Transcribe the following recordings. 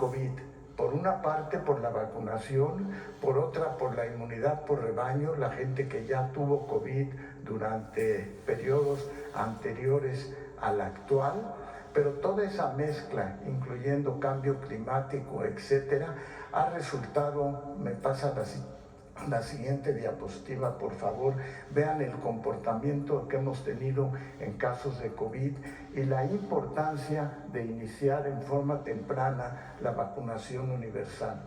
COVID. Por una parte por la vacunación, por otra por la inmunidad por rebaño, la gente que ya tuvo COVID durante periodos anteriores al actual, pero toda esa mezcla, incluyendo cambio climático, etcétera, ha resultado, me pasa la siguiente diapositiva, por favor, vean el comportamiento que hemos tenido en casos de COVID y la importancia de iniciar en forma temprana la vacunación universal.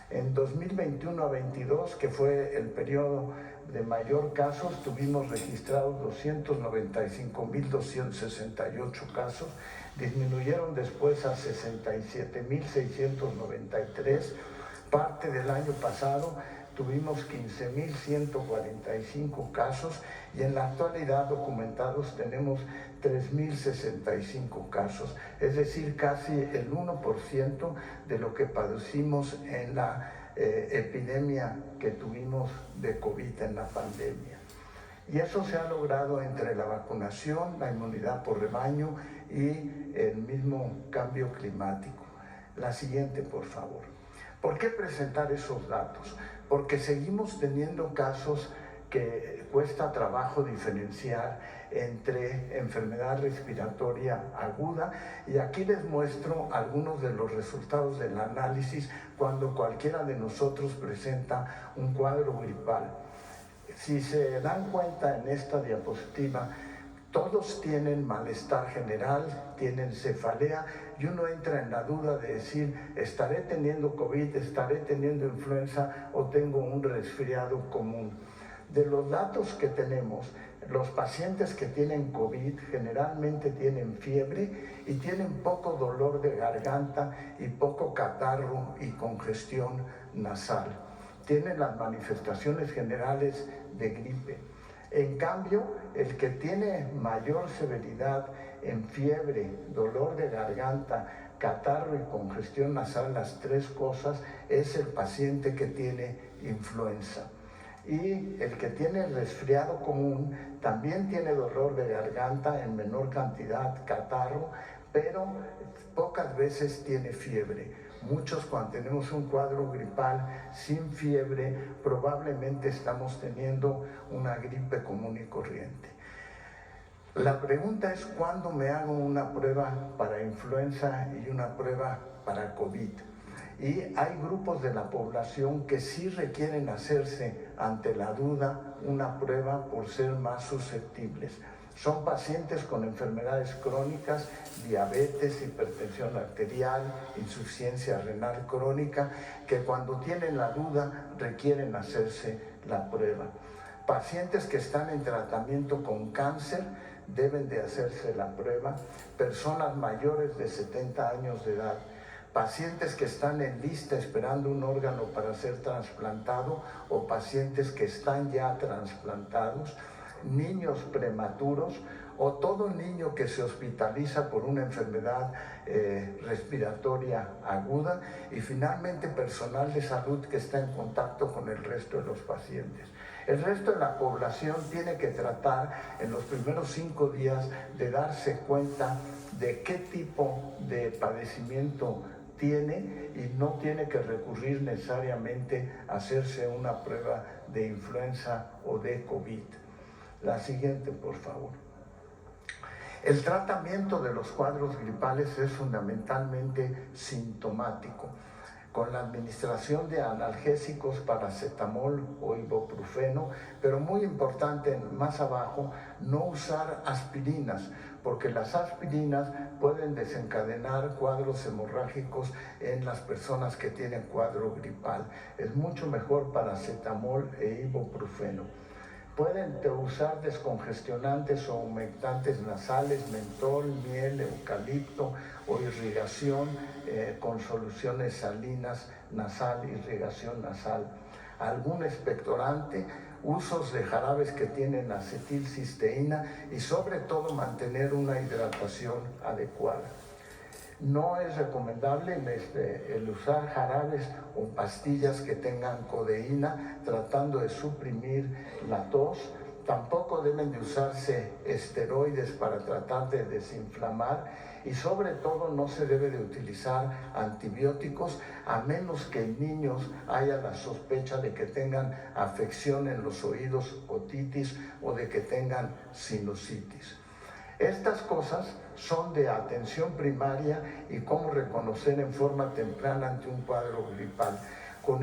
En 2021 a 22, que fue el periodo de mayor casos, tuvimos registrados 295.268 casos, disminuyeron después a 67.693, parte del año pasado tuvimos 15.145 casos y en la actualidad documentados tenemos 3.065 casos, es decir, casi el 1% de lo que padecimos en la epidemia que tuvimos de COVID en la pandemia. Y eso se ha logrado entre la vacunación, la inmunidad por rebaño y el mismo cambio climático. La siguiente, por favor. ¿Por qué presentar esos datos? Porque seguimos teniendo casos que cuesta trabajo diferenciar entre enfermedad respiratoria aguda, y aquí les muestro algunos de los resultados del análisis cuando cualquiera de nosotros presenta un cuadro gripal. Si se dan cuenta en esta diapositiva, todos tienen malestar general, tienen cefalea, y uno entra en la duda de decir, ¿estaré teniendo COVID, estaré teniendo influenza o tengo un resfriado común? De los datos que tenemos, los pacientes que tienen COVID generalmente tienen fiebre y tienen poco dolor de garganta y poco catarro y congestión nasal. Tienen las manifestaciones generales de gripe. En cambio, el que tiene mayor severidad en fiebre, dolor de garganta, catarro y congestión nasal, las tres cosas, es el paciente que tiene influenza. Y el que tiene resfriado común también tiene dolor de garganta en menor cantidad, catarro, pero pocas veces tiene fiebre. Muchos, cuando tenemos un cuadro gripal sin fiebre, probablemente estamos teniendo una gripe común y corriente. La pregunta es, ¿cuándo me hago una prueba para influenza y una prueba para COVID? Y hay grupos de la población que sí requieren hacerse, ante la duda, una prueba por ser más susceptibles. Son pacientes con enfermedades crónicas, diabetes, hipertensión arterial, insuficiencia renal crónica, que cuando tienen la duda requieren hacerse la prueba. Pacientes que están en tratamiento con cáncer deben de hacerse la prueba. Personas mayores de 70 años de edad. Pacientes que están en lista esperando un órgano para ser trasplantado o pacientes que están ya trasplantados. Niños prematuros o todo niño que se hospitaliza por una enfermedad respiratoria aguda, y finalmente personal de salud que está en contacto con el resto de los pacientes. El resto de la población tiene que tratar en los primeros 5 días de darse cuenta de qué tipo de padecimiento tiene y no tiene que recurrir necesariamente a hacerse una prueba de influenza o de COVID. La siguiente, por favor. El tratamiento de los cuadros gripales es fundamentalmente sintomático, con la administración de analgésicos, paracetamol o ibuprofeno, pero muy importante, más abajo, no usar aspirinas, porque las aspirinas pueden desencadenar cuadros hemorrágicos en las personas que tienen cuadro gripal. Es mucho mejor paracetamol e ibuprofeno. Pueden usar descongestionantes o humectantes nasales, mentol, miel, eucalipto o irrigación con soluciones salinas nasal, irrigación nasal. Algún expectorante, usos de jarabes que tienen acetilcisteína y sobre todo mantener una hidratación adecuada. No es recomendable el usar jarabes o pastillas que tengan codeína, tratando de suprimir la tos, tampoco deben de usarse esteroides para tratar de desinflamar, y sobre todo no se debe de utilizar antibióticos a menos que en niños haya la sospecha de que tengan afección en los oídos, otitis, o de que tengan sinusitis. Estas cosas son de atención primaria y cómo reconocer en forma temprana ante un cuadro gripal. Con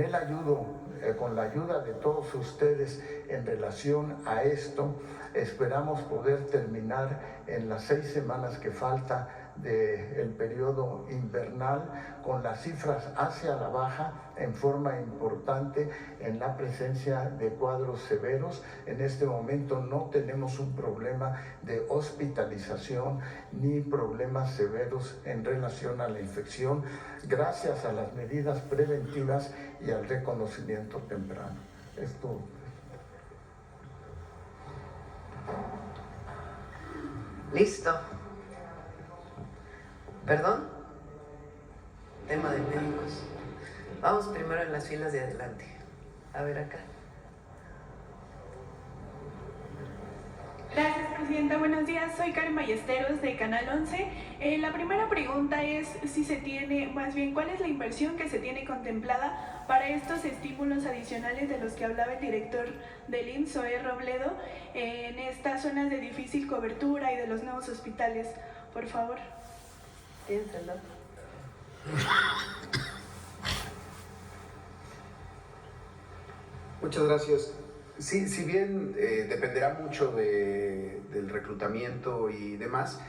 la ayuda de todos ustedes en relación a esto, esperamos poder terminar en las 6 semanas que falta del periodo invernal con las cifras hacia la baja en forma importante en la presencia de cuadros severos. En este momento no tenemos un problema de hospitalización ni problemas severos en relación a la infección, gracias a las medidas preventivas y al reconocimiento temprano. Esto. Listo. ¿Perdón? Tema de médicos. Vamos primero en las filas de adelante. A ver acá. Gracias, Presidenta. Buenos días. Soy Karen Ballesteros de Canal 11. La primera pregunta es si se tiene, más bien, ¿cuál es la inversión que se tiene contemplada para estos estímulos adicionales de los que hablaba el director del IMSS, Zoé Robledo, en estas zonas de difícil cobertura y de los nuevos hospitales? Por favor. ¿Tienes el dato? Muchas gracias. Sí, si bien dependerá mucho del reclutamiento y demás,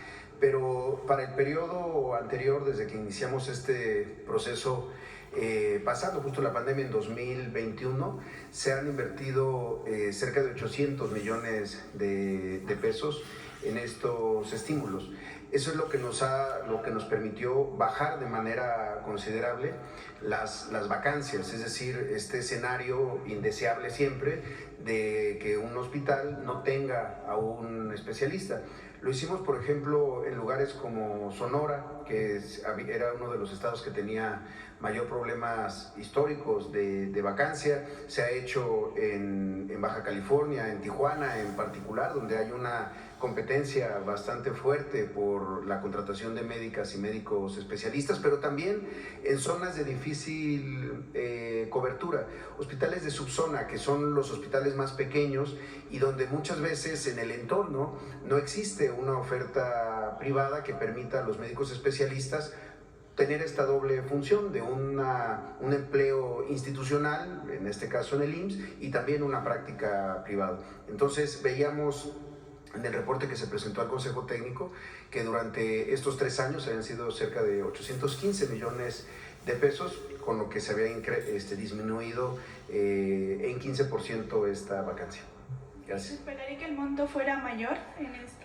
pero para el periodo anterior, desde que iniciamos este proceso, pasando justo la pandemia en 2021, se han invertido cerca de 800 millones de pesos en estos estímulos. Eso es lo que nos permitió bajar de manera considerable las vacancias, es decir, este escenario indeseable siempre de que un hospital no tenga a un especialista. Lo hicimos, por ejemplo, en lugares como Sonora, que era uno de los estados que tenía mayor problemas históricos de vacancia. Se ha hecho en Baja California, en Tijuana en particular, donde hay una competencia bastante fuerte por la contratación de médicas y médicos especialistas, pero también en zonas de difícil cobertura, hospitales de subzona, que son los hospitales más pequeños y donde muchas veces en el entorno no existe una oferta privada que permita a los médicos especialistas tener esta doble función de un empleo institucional, en este caso en el IMSS, y también una práctica privada. Entonces veíamos en el reporte que se presentó al Consejo Técnico que durante estos 3 años habían sido cerca de 815 millones de pesos, con lo que se había disminuido en 15% esta vacancia. Gracias. ¿Esperaría que el monto fuera mayor en esto?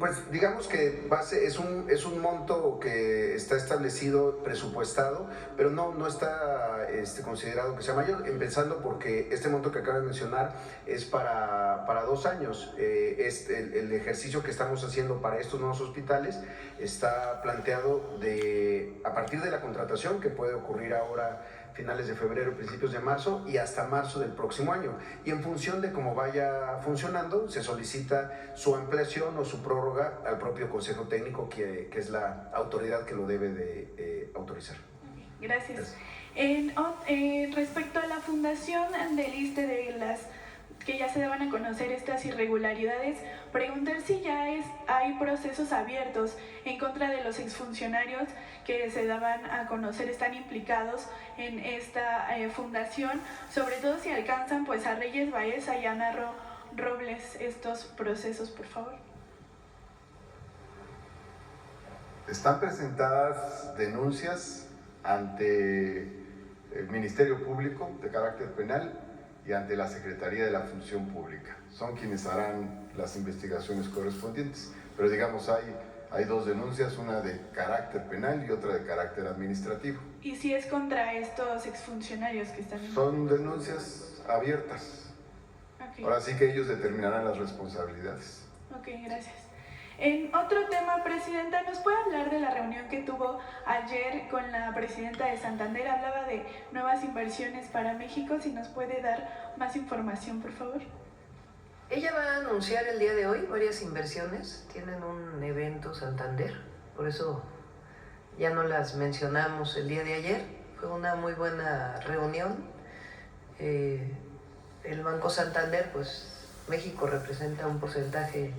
Pues digamos que es un monto que está establecido, presupuestado, pero no está considerado que sea mayor, empezando porque este monto que acabo de mencionar es para 2 años. El ejercicio que estamos haciendo para estos nuevos hospitales está planteado a partir de la contratación, que puede ocurrir ahora finales de febrero, principios de marzo, y hasta marzo del próximo año. Y en función de cómo vaya funcionando, se solicita su ampliación o su prórroga al propio Consejo Técnico, que es la autoridad que lo debe de autorizar. Gracias. Respecto a la fundación del ISSSTE, de las que ya se daban a conocer estas irregularidades, preguntar si ya hay procesos abiertos en contra de los exfuncionarios que se daban a conocer, están implicados en esta fundación, sobre todo si alcanzan pues a Reyes Baeza y Ana Robles estos procesos, por favor. Están presentadas denuncias ante el Ministerio Público de carácter penal y ante la Secretaría de la Función Pública. Son quienes harán las investigaciones correspondientes, pero digamos hay 2 denuncias, una de carácter penal y otra de carácter administrativo. ¿Y si es contra estos exfuncionarios que están? Son denuncias abiertas. Okay. Ahora sí que ellos determinarán las responsabilidades. Ok, gracias. En otro tema, Presidenta, ¿nos puede hablar de la reunión que tuvo ayer con la Presidenta de Santander? Hablaba de nuevas inversiones para México, si nos puede dar más información, por favor. Ella va a anunciar el día de hoy varias inversiones. Tienen un evento Santander, por eso ya no las mencionamos el día de ayer. Fue una muy buena reunión. El Banco Santander, pues México representa un porcentaje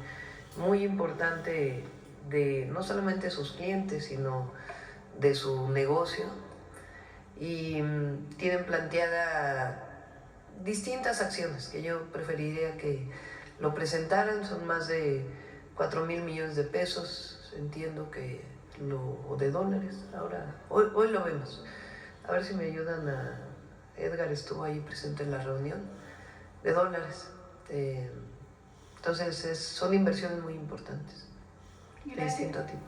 muy importante de no solamente sus clientes, sino de su negocio. Y tienen planteada distintas acciones que yo preferiría que lo presentaran. Son más de 4,000 millones de pesos, entiendo que o de dólares. Ahora, hoy lo vemos. A ver si me ayudan a... Edgar estuvo ahí presente en la reunión, de dólares. Entonces son inversiones muy importantes. Gracias. De distinto tipo.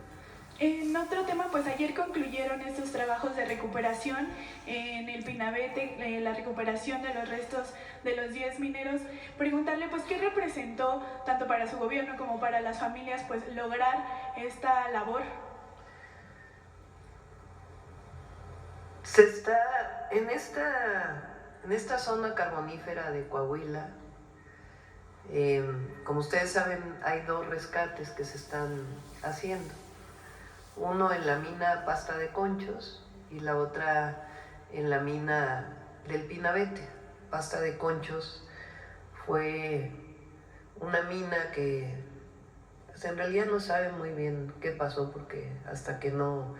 En otro tema, pues ayer concluyeron estos trabajos de recuperación en el Pinabete, la recuperación de los restos de los 10 mineros. Preguntarle, pues, ¿qué representó tanto para su gobierno como para las familias, pues, lograr esta labor? Se está en esta zona carbonífera de Coahuila. Como ustedes saben, hay 2 rescates que se están haciendo. Uno en la mina Pasta de Conchos y la otra en la mina del Pinabete. Pasta de Conchos fue una mina que pues, en realidad no sabe muy bien qué pasó, porque hasta que no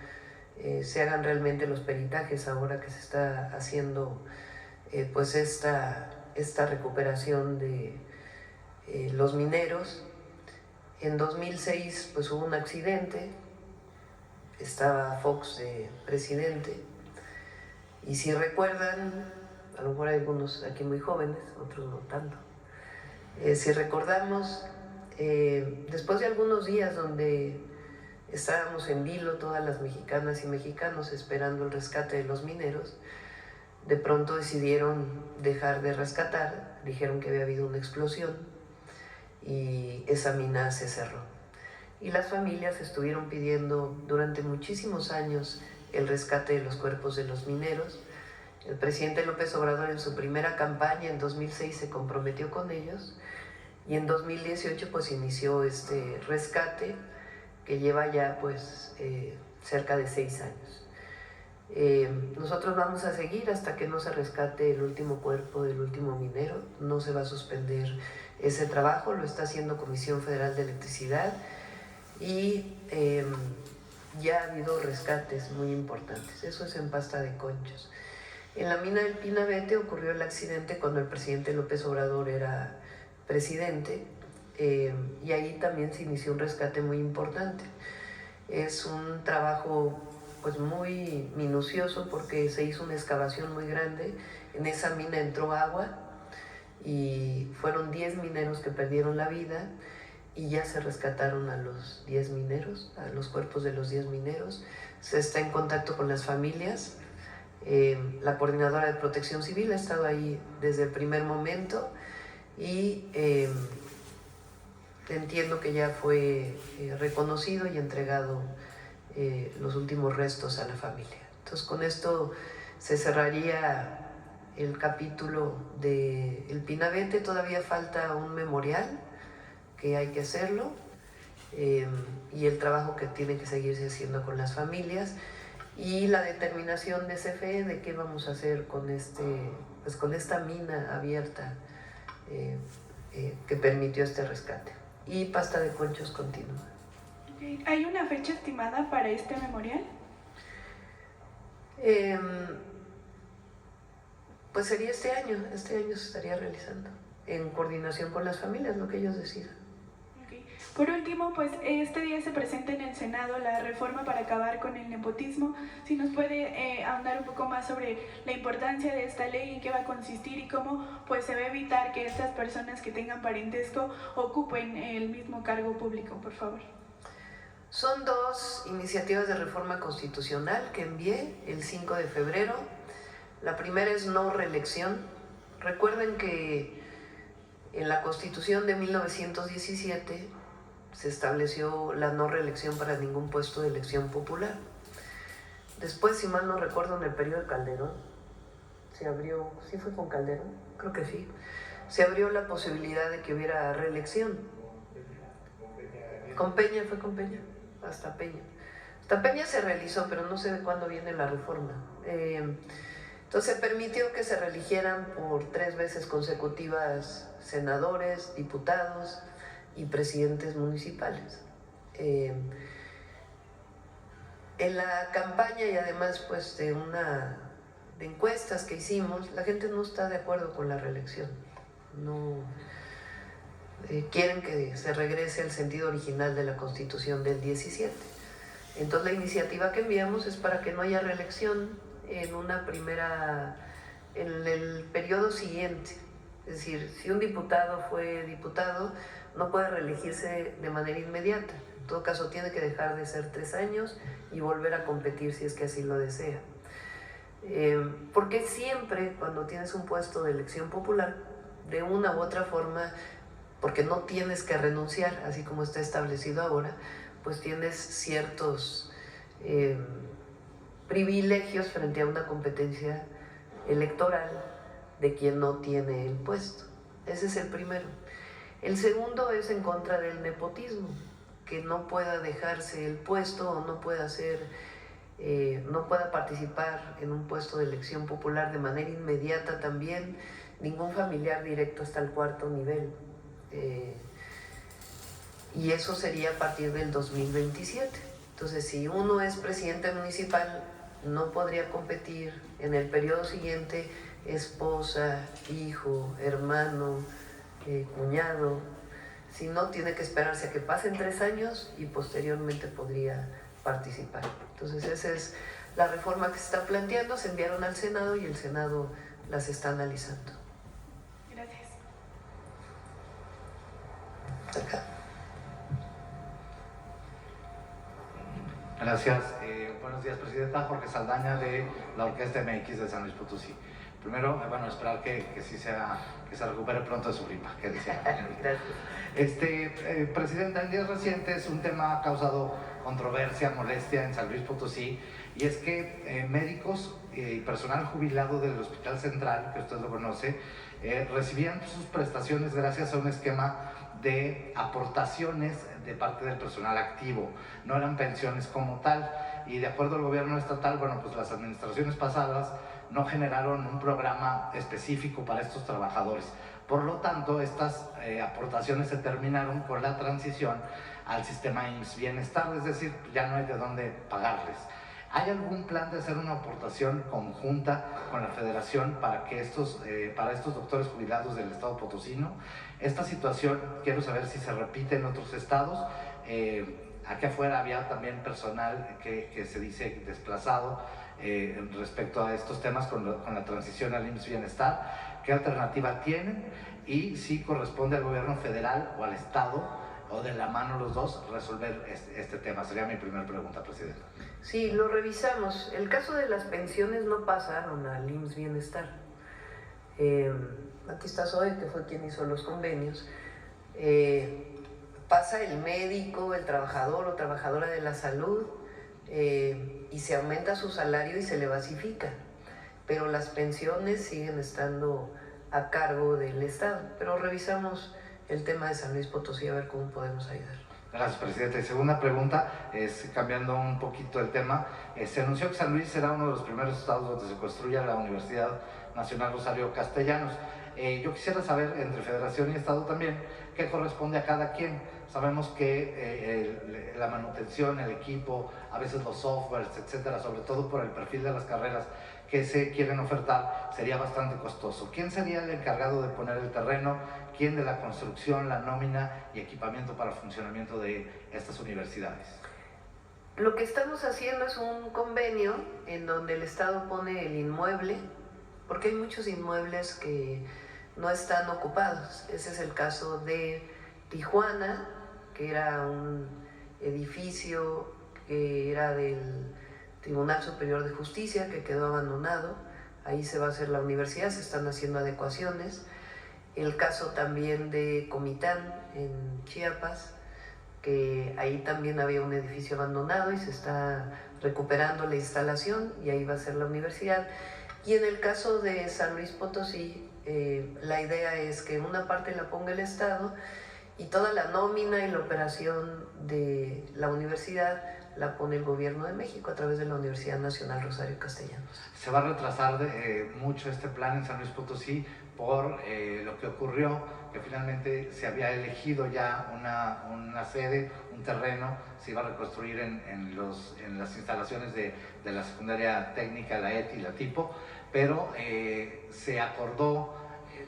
se hagan realmente los peritajes, ahora que se está haciendo pues esta recuperación de los mineros. En 2006 pues hubo un accidente. Estaba Fox de presidente, y si recuerdan, a lo mejor hay algunos aquí muy jóvenes, otros no tanto, si recordamos, después de algunos días donde estábamos en vilo todas las mexicanas y mexicanos esperando el rescate de los mineros, de pronto decidieron dejar de rescatar. Dijeron que había habido una explosión y esa mina se cerró. Y las familias estuvieron pidiendo durante muchísimos años el rescate de los cuerpos de los mineros. El presidente López Obrador en su primera campaña en 2006 se comprometió con ellos, y en 2018 pues inició este rescate que lleva ya pues cerca de 6 años. Nosotros vamos a seguir hasta que no se rescate el último cuerpo del último minero. No se va a suspender ese trabajo, lo está haciendo Comisión Federal de Electricidad. Y ya ha habido rescates muy importantes. Eso es en Pasta de Conchos. En la mina del Pinabete ocurrió el accidente cuando el presidente López Obrador era presidente, y ahí también se inició un rescate muy importante. Es un trabajo pues muy minucioso, porque se hizo una excavación muy grande. En esa mina entró agua y fueron 10 mineros que perdieron la vida. Y ya se rescataron a los 10 mineros, a los cuerpos de los 10 mineros. Se está en contacto con las familias. La Coordinadora de Protección Civil ha estado ahí desde el primer momento, y entiendo que ya fue reconocido y entregado los últimos restos a la familia. Entonces, con esto se cerraría el capítulo del Pinabete. Todavía falta un memorial que hay que hacerlo, y el trabajo que tiene que seguirse haciendo con las familias, y la determinación de CFE de qué vamos a hacer con esta mina abierta que permitió este rescate. Y Pasta de Conchos continúa. Okay. ¿Hay una fecha estimada para este memorial? Pues sería este año se estaría realizando, en coordinación con las familias, lo que ellos decidan. Por último, pues este día se presenta en el Senado la reforma para acabar con el nepotismo. Si nos puede ahondar un poco más sobre la importancia de esta ley, en qué va a consistir y cómo pues se va a evitar que estas personas que tengan parentesco ocupen el mismo cargo público, por favor. Son 2 iniciativas de reforma constitucional que envié el 5 de febrero. La primera es no reelección. Recuerden que en la Constitución de 1917 se estableció la no reelección para ningún puesto de elección popular. Después, si mal no recuerdo, en el periodo de Calderón, se abrió, ¿sí fue con Calderón? Creo que sí. se abrió la posibilidad de que hubiera reelección. Con Peña, fue con Peña, hasta Peña. Hasta Peña se realizó, pero no sé de cuándo viene la reforma. Entonces se permitió que se reeligieran por 3 veces consecutivas senadores, diputados y presidentes municipales. En la campaña y además pues de encuestas que hicimos, la gente no está de acuerdo con la reelección. No quieren que se regrese al sentido original de la Constitución del 17. Entonces la iniciativa que enviamos es para que no haya reelección en el periodo siguiente. Es decir, si un diputado fue diputado, no puede reelegirse de manera inmediata. En todo caso, tiene que dejar de ser 3 años y volver a competir si es que así lo desea. Porque siempre cuando tienes un puesto de elección popular, de una u otra forma, porque no tienes que renunciar, así como está establecido ahora, pues tienes ciertos privilegios frente a una competencia electoral de quien no tiene el puesto. Ese es el primero. El segundo es en contra del nepotismo, que no pueda dejarse el puesto o no pueda participar en un puesto de elección popular de manera inmediata también ningún familiar directo hasta el 4º nivel. Y eso sería a partir del 2027. Entonces, si uno es presidente municipal, no podría competir en el periodo siguiente esposa, hijo, hermano, cuñado, sino tiene que esperarse a que pasen 3 años y posteriormente podría participar. Entonces, esa es la reforma que se está planteando. Se enviaron al Senado y el Senado las está analizando. Gracias. Acá. Gracias. Buenos días, Presidenta. Jorge Saldaña, de la Orquesta MX de San Luis Potosí. Primero, esperar que se recupere pronto de su gripa, que decía. Gracias. Presidenta, en días recientes un tema ha causado controversia, molestia en San Luis Potosí, y es que médicos y personal jubilado del Hospital Central, que usted lo conoce, recibían sus prestaciones gracias a un esquema de aportaciones de parte del personal activo, no eran pensiones como tal, y de acuerdo al gobierno estatal, pues las administraciones pasadas no generaron un programa específico para estos trabajadores. Por lo tanto, estas aportaciones se terminaron con la transición al sistema IMSS Bienestar, es decir, ya no hay de dónde pagarles. ¿Hay algún plan de hacer una aportación conjunta con la Federación para estos doctores jubilados del estado potosino? Esta situación, quiero saber si se repite en otros estados. Aquí afuera había también personal que se dice desplazado respecto a estos temas con la transición al IMSS Bienestar. ¿Qué alternativa tienen? Y si corresponde al gobierno federal o al estado, o de la mano los dos, resolver este tema. Sería mi primera pregunta, Presidenta. Sí, lo revisamos. El caso de las pensiones no pasaron al IMSS Bienestar. Aquí está Zoe, que fue quien hizo los convenios. Pasa el médico, el trabajador o trabajadora de la salud, y se aumenta su salario y se le basifica. Pero las pensiones siguen estando a cargo del Estado. Pero revisamos el tema de San Luis Potosí a ver cómo podemos ayudar. Gracias, Presidenta. Y segunda pregunta, cambiando un poquito el tema, se anunció que San Luis será uno de los primeros estados donde se construya la Universidad Nacional Rosario Castellanos. Yo quisiera saber, entre Federación y Estado también, qué corresponde a cada quien. Sabemos que la manutención, el equipo, a veces los softwares, etcétera, sobre todo por el perfil de las carreras que se quieren ofertar, sería bastante costoso. ¿Quién sería el encargado de poner el terreno? ¿Quién de la construcción, la nómina y equipamiento para el funcionamiento de estas universidades? Lo que estamos haciendo es un convenio en donde el Estado pone el inmueble, porque hay muchos inmuebles que no están ocupados. Ese es el caso de Tijuana, que era un edificio que era del Tribunal Superior de Justicia, que quedó abandonado. Ahí se va a hacer la universidad, se están haciendo adecuaciones. El caso también de Comitán, en Chiapas, que ahí también había un edificio abandonado y se está recuperando la instalación y ahí va a ser la universidad. Y en el caso de San Luis Potosí, la idea es que una parte la ponga el Estado y toda la nómina y la operación de la universidad la pone el Gobierno de México a través de la Universidad Nacional Rosario Castellanos. Se va a retrasar mucho este plan en San Luis Potosí por lo que ocurrió, que finalmente se había elegido ya una sede, un terreno, se iba a reconstruir en las instalaciones de la secundaria técnica, la ETI, la tipo, pero se acordó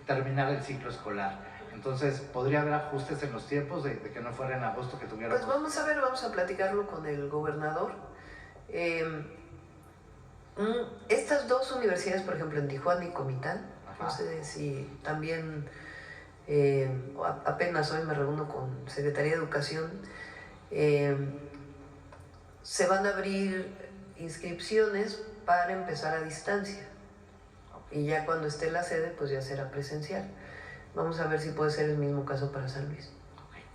terminar el ciclo escolar. Entonces, ¿podría haber ajustes en los tiempos de que no fuera en agosto que tuviéramos? Pues vamos a ver, vamos a platicarlo con el gobernador. Estas dos universidades, por ejemplo, en Tijuana y Comitán, no sé si también, apenas hoy me reúno con Secretaría de Educación, se van a abrir inscripciones para empezar a distancia. Y ya cuando esté la sede, pues ya será presencial. Vamos a ver si puede ser el mismo caso para San Luis.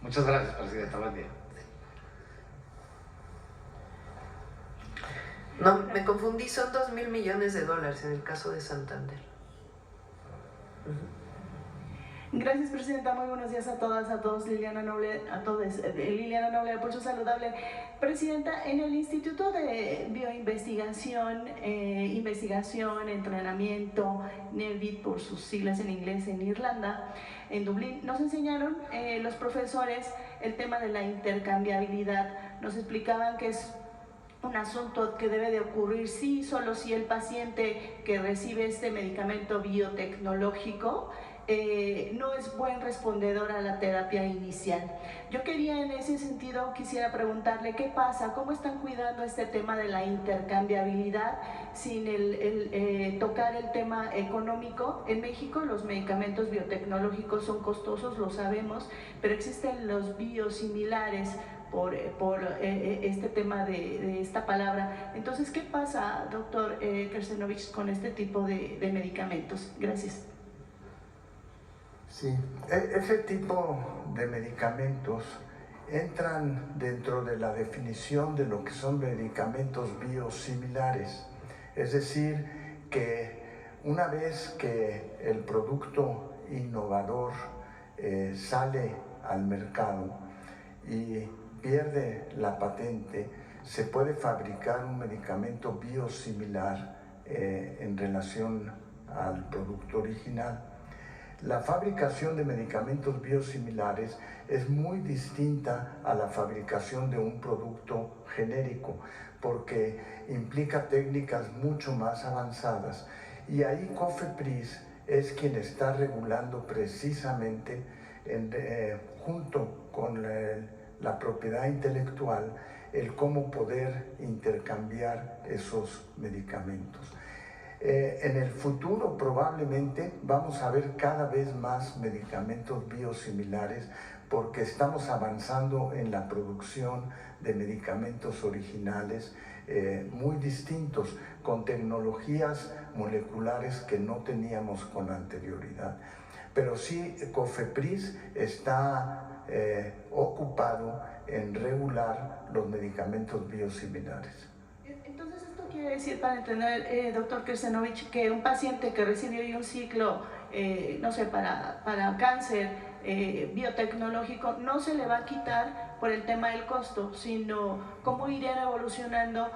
Muchas gracias, Presidenta. Buen día. No, me confundí, son $2,000 millones en el caso de Santander. Gracias, Presidenta. Muy buenos días a todas, a todos. Liliana Noble, a todos. Liliana Noble de Pulso Saludable. Presidenta, en el Instituto de Bioinvestigación, Investigación, Entrenamiento, NEVIT por sus siglas en inglés, en Irlanda, en Dublín, nos enseñaron los profesores el tema de la intercambiabilidad. Nos explicaban que es un asunto que debe de ocurrir sí, solo si el paciente que recibe este medicamento biotecnológico no es buen respondedor a la terapia inicial. Yo quería en ese sentido, quisiera preguntarle qué pasa, cómo están cuidando este tema de la intercambiabilidad sin tocar el tema económico. En México los medicamentos biotecnológicos son costosos, lo sabemos, pero existen los biosimilares por este tema de esta palabra. Entonces, ¿qué pasa, doctor Kersenovich, con este tipo de medicamentos? Gracias. Sí, ese tipo de medicamentos entran dentro de la definición de lo que son medicamentos biosimilares. Es decir, que una vez que el producto innovador sale al mercado y pierde la patente, se puede fabricar un medicamento biosimilar en relación al producto original. La fabricación de medicamentos biosimilares es muy distinta a la fabricación de un producto genérico porque implica técnicas mucho más avanzadas, y ahí COFEPRIS es quien está regulando precisamente junto con la propiedad intelectual el cómo poder intercambiar esos medicamentos. En el futuro probablemente vamos a ver cada vez más medicamentos biosimilares porque estamos avanzando en la producción de medicamentos originales muy distintos, con tecnologías moleculares que no teníamos con anterioridad. Pero sí, COFEPRIS está ocupado en regular los medicamentos biosimilares. Entonces, esto quiere decir, para entender, doctor Kersenovich, que un paciente que recibió un ciclo, no sé, para cáncer biotecnológico, no se le va a quitar por el tema del costo, sino cómo irían evolucionando,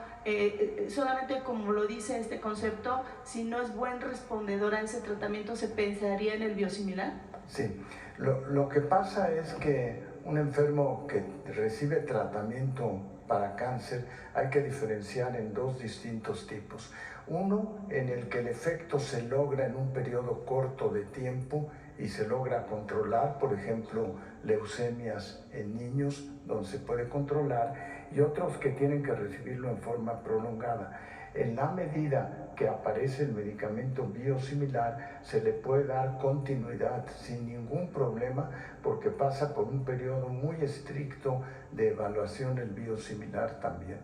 solamente como lo dice este concepto, si no es buen respondedor a ese tratamiento, ¿se pensaría en el biosimilar? Sí, lo que pasa es que un enfermo que recibe tratamiento para cáncer hay que diferenciar en dos distintos tipos. Uno en el que el efecto se logra en un periodo corto de tiempo y se logra controlar, por ejemplo, leucemias en niños, donde se puede controlar, y otros que tienen que recibirlo en forma prolongada. En la medida que aparece el medicamento biosimilar, se le puede dar continuidad sin ningún problema porque pasa por un periodo muy estricto de evaluación el biosimilar también.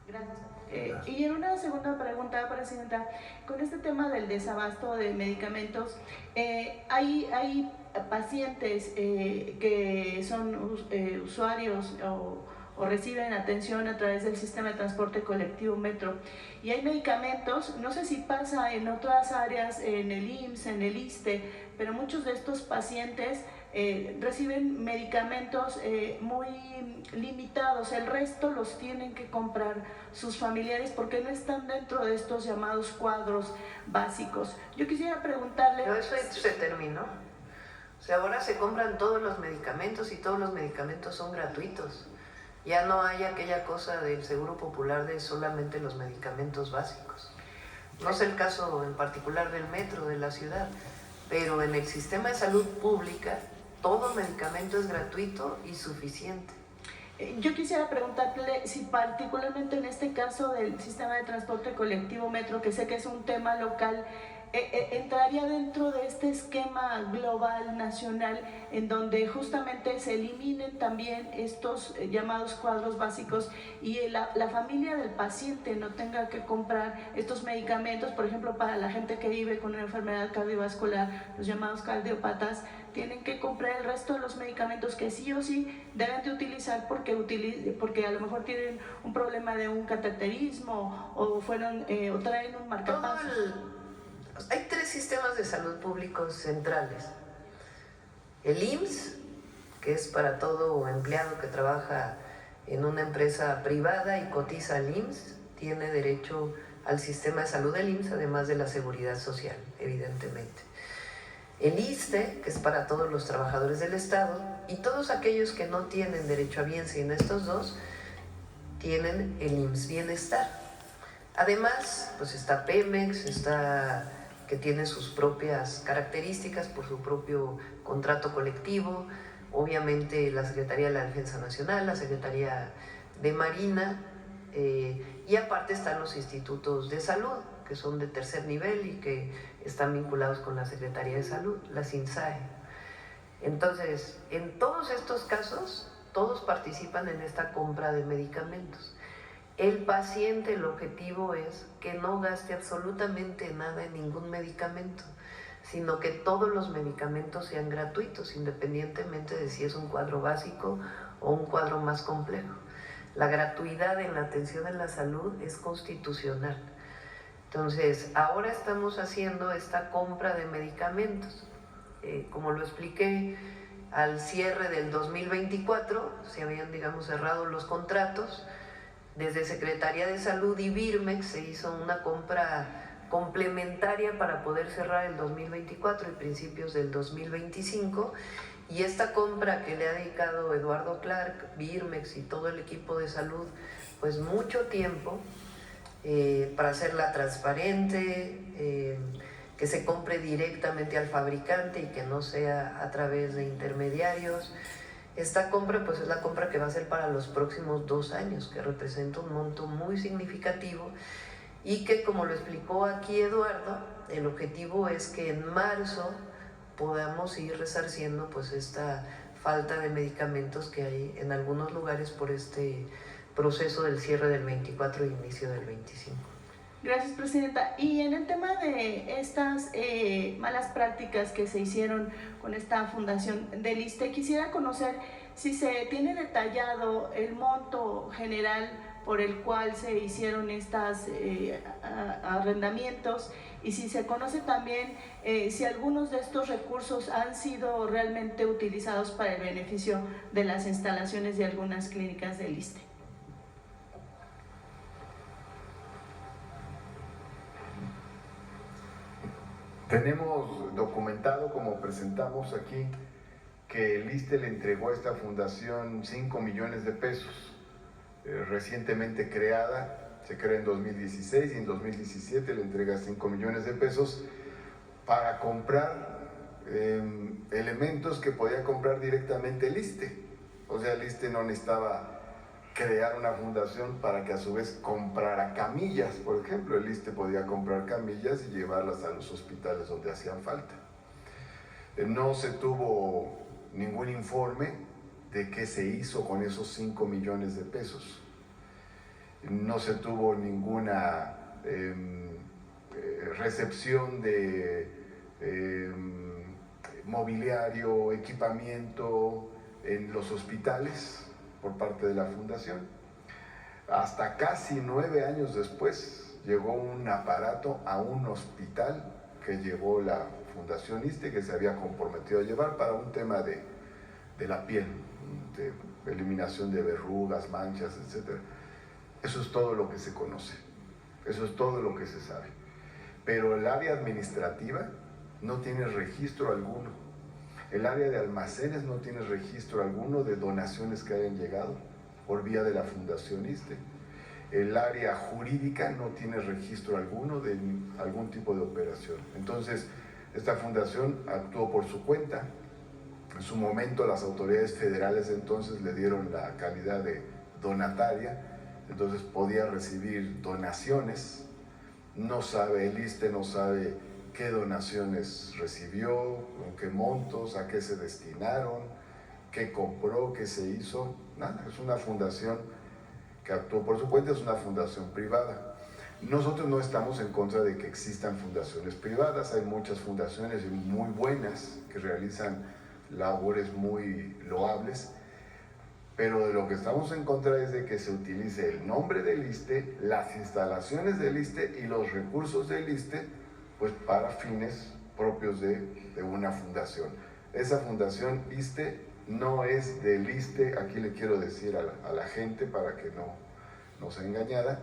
Gracias. Y en una segunda pregunta, Presidenta, con este tema del desabasto de medicamentos, hay pacientes que son usuarios o reciben atención a través del sistema de transporte colectivo Metro. Y hay medicamentos, no sé si pasa en otras áreas, en el IMSS, en el ISSSTE, pero muchos de estos pacientes reciben medicamentos muy limitados, el resto los tienen que comprar sus familiares porque no están dentro de estos llamados cuadros básicos. Yo quisiera preguntarle... Pero eso se terminó. O sea, ahora se compran todos los medicamentos y todos los medicamentos son gratuitos. Ya no hay aquella cosa del Seguro Popular de solamente los medicamentos básicos. No es el caso en particular del metro de la ciudad, pero en el sistema de salud pública todo medicamento es gratuito y suficiente. Yo quisiera preguntarle si particularmente en este caso del sistema de transporte colectivo Metro, que sé que es un tema local, entraría dentro de este esquema global, nacional, en donde justamente se eliminen también estos llamados cuadros básicos y la familia del paciente no tenga que comprar estos medicamentos. Por ejemplo, para la gente que vive con una enfermedad cardiovascular, los llamados cardiópatas, tienen que comprar el resto de los medicamentos que sí o sí deben de utilizar porque a lo mejor tienen un problema de un cateterismo o traen un marcapasos. Hay 3 sistemas de salud públicos centrales. El IMSS, que es para todo empleado que trabaja en una empresa privada y cotiza al IMSS, tiene derecho al sistema de salud del IMSS, además de la seguridad social, evidentemente. El ISSSTE, que es para todos los trabajadores del Estado, y todos aquellos que no tienen derecho a Biense en estos dos, tienen el IMSS Bienestar. Además, pues está Pemex, que tiene sus propias características por su propio contrato colectivo, obviamente la Secretaría de la Defensa Nacional, la Secretaría de Marina, y aparte están los institutos de salud, que son de tercer nivel y que están vinculados con la Secretaría de Salud, la SINSAE. Entonces, en todos estos casos, todos participan en esta compra de medicamentos. El paciente, el objetivo es que no gaste absolutamente nada en ningún medicamento, sino que todos los medicamentos sean gratuitos, independientemente de si es un cuadro básico o un cuadro más complejo. La gratuidad en la atención en la salud es constitucional. Entonces, ahora estamos haciendo esta compra de medicamentos. Como lo expliqué, al cierre del 2024 se habían, cerrado los contratos. Desde Secretaría de Salud y Birmex se hizo una compra complementaria para poder cerrar el 2024 y principios del 2025. Y esta compra que le ha dedicado Eduardo Clark, Birmex y todo el equipo de salud, pues mucho tiempo, para hacerla transparente, que se compre directamente al fabricante y que no sea a través de intermediarios. Esta compra pues es la compra que va a ser para los próximos 2 años, que representa un monto muy significativo y que, como lo explicó aquí Eduardo, el objetivo es que en marzo podamos ir resarciendo pues esta falta de medicamentos que hay en algunos lugares por este proceso del cierre del 24 y inicio del 25. Gracias, Presidenta. Y en el tema de estas malas prácticas que se hicieron con esta fundación del ISSSTE, quisiera conocer si se tiene detallado el monto general por el cual se hicieron estos arrendamientos y si se conoce también si algunos de estos recursos han sido realmente utilizados para el beneficio de las instalaciones de algunas clínicas del ISSSTE. Tenemos documentado, como presentamos aquí, que el ISSSTE le entregó a esta fundación 5 millones de pesos, recientemente creada, se crea en 2016 y en 2017 le entrega 5 millones de pesos para comprar elementos que podía comprar directamente el ISSSTE. O sea, el ISSSTE no necesitaba crear una fundación para que a su vez comprara camillas, por ejemplo. El ISSSTE podía comprar camillas y llevarlas a los hospitales donde hacían falta. No se tuvo ningún informe de qué se hizo con esos 5 millones de pesos. No se tuvo ninguna recepción de mobiliario, equipamiento en los hospitales, por parte de la fundación. Hasta casi 9 años después llegó un aparato a un hospital que llevó la Fundación ISSSTE, que se había comprometido a llevar para un tema de la piel, de eliminación de verrugas, manchas, etc. Eso es todo lo que se conoce, eso es todo lo que se sabe. Pero el área administrativa no tiene registro alguno. El área de almacenes no tiene registro alguno de donaciones que hayan llegado por vía de la Fundación ISSSTE. El área jurídica no tiene registro alguno de algún tipo de operación. Entonces, esta fundación actuó por su cuenta. En su momento las autoridades federales entonces le dieron la calidad de donataria, entonces podía recibir donaciones. No sabe, el ISSSTE no sabe qué donaciones recibió, con qué montos, a qué se destinaron, qué compró, qué se hizo. Nada, es una fundación que actuó por su cuenta, es una fundación privada. Nosotros no estamos en contra de que existan fundaciones privadas, hay muchas fundaciones muy buenas que realizan labores muy loables, pero de lo que estamos en contra es de que se utilice el nombre del ISSSTE, las instalaciones del ISSSTE y los recursos del ISSSTE, pues para fines propios de una fundación. Esa fundación ISSSTE no es del ISSSTE, aquí le quiero decir a la gente para que no sea engañada,